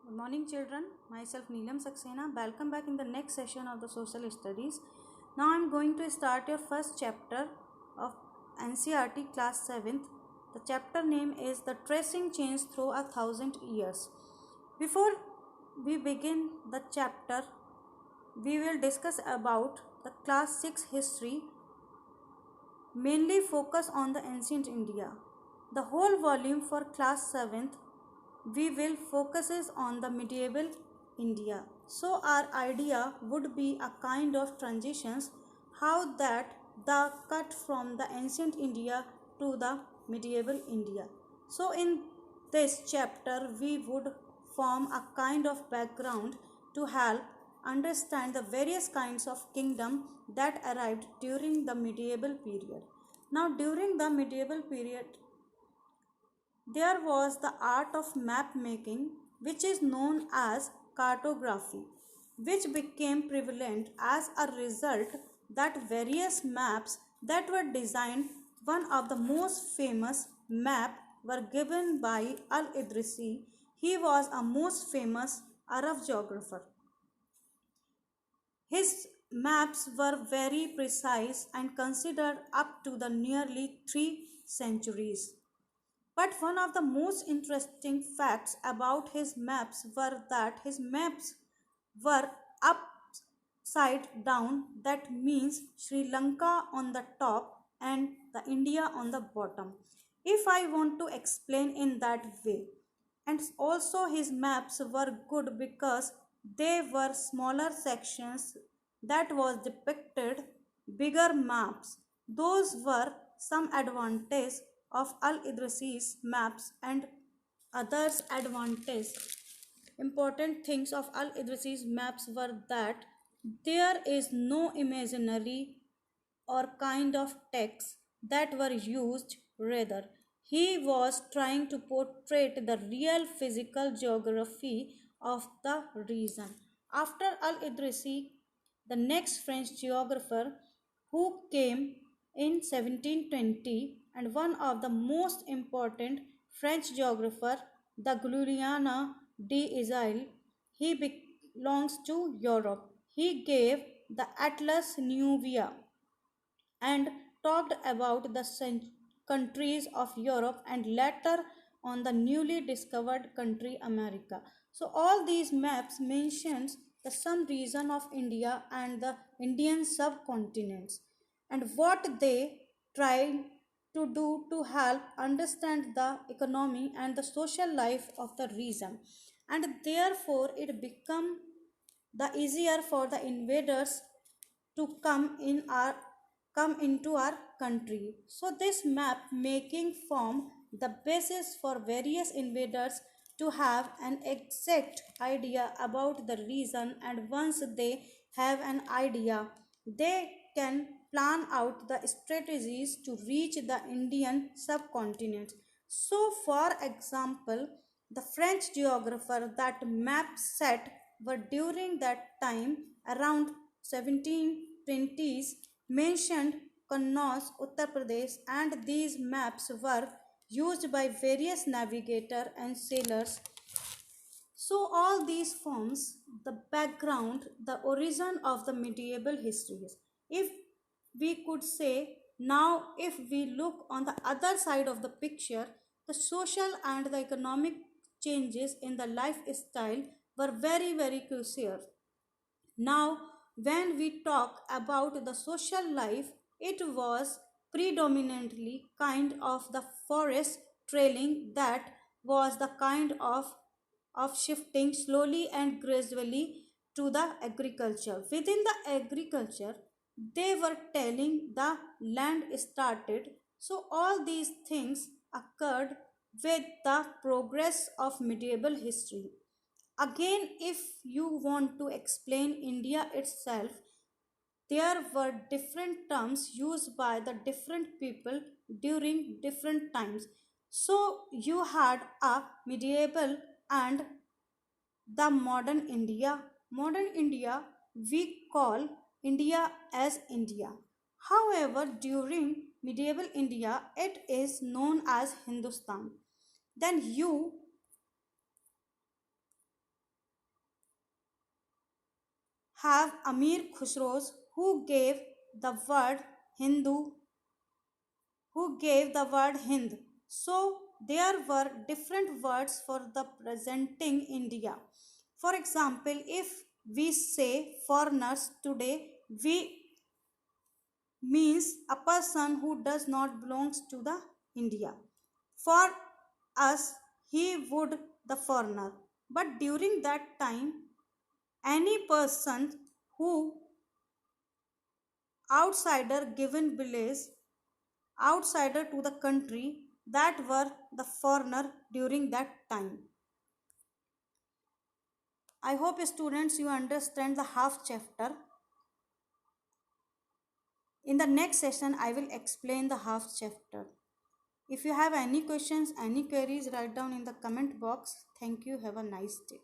Good morning, children. Myself Neelam Saxena. Welcome back in the next session of the social studies. Now I'm going to start your first chapter of NCERT class 7th. The chapter name is The Tracing Change Through 1,000 Years. Before we begin the chapter, we will discuss about the class 6 history, mainly focus on the ancient India. The whole volume for class 7th we will focuses on the medieval India. So our idea would be a kind of transitions, how that the cut from the ancient India to the medieval India. So in this chapter we would form a kind of background to help understand the various kinds of kingdom that arrived during the medieval period. Now during the medieval period there was the art of map making, which is known as cartography, which became prevalent as a result that various maps that were designed. One of the most famous map were given by Al-Idrisi. He was a most famous Arab geographer. His maps were very precise and considered up to the nearly 3 centuries. But one of the most interesting facts about his maps were that his maps were upside down. That means Sri Lanka on the top and the India on the bottom. If I want to explain in that way, and also his maps were good because they were smaller sections that was depicted bigger maps. Those were some advantage of Al-Idrisi's maps, and others advantage important things of Al-Idrisi's maps were that there is no imaginary or kind of text that were used. Rather, he was trying to portray the real physical geography of the region. After Al-Idrisi, the next French geographer who came in 1720 and one of the most important French geographer, the Giuliano d'Israël, he belongs to Europe. He gave the Atlas Nubia and talked about the countries of Europe and later on the newly discovered country America. So all these maps mentions the some region of India and the Indian subcontinents and what they try to do to help understand the economy and the social life of the region, and therefore it become the easier for the invaders to come into our country. So this map making form the basis for various invaders to have an exact idea about the region, and once they have an idea they can plan out the strategies to reach the Indian subcontinent. So for example, the French geographer that map set were during that time around 1720s mentioned Kannauj, Uttar Pradesh, and these maps were used by various navigators and sailors. So all these forms the background, the origin of the medieval histories. If we could say now, if we look on the other side of the picture, the social and the economic changes in the lifestyle were very crucial. Now, when we talk about the social life, it was predominantly kind of the forest trailing that was the kind of shifting slowly and gradually to the agriculture. Within the agriculture, they were telling the land started. So all these things occurred with the progress of medieval history. Again, if you want to explain India itself, there were different terms used by the different people during different times. So you had a medieval and the modern India. Modern India, we call India as India. However, during medieval India, it is known as Hindustan. Then you have Amir Khusros who gave the word Hindu, who gave the word Hind. So there were different words for the presenting India. For example, if we say foreigners today, we means a person who does not belongs to the India. For us, he would the foreigner. But during that time, any person who outsider given village, outsider to the country, that were the foreigner during that time. I hope students you understand the half chapter. In the next session, I will explain the half chapter. If you have any questions, any queries, write down in the comment box. Thank you. Have a nice day.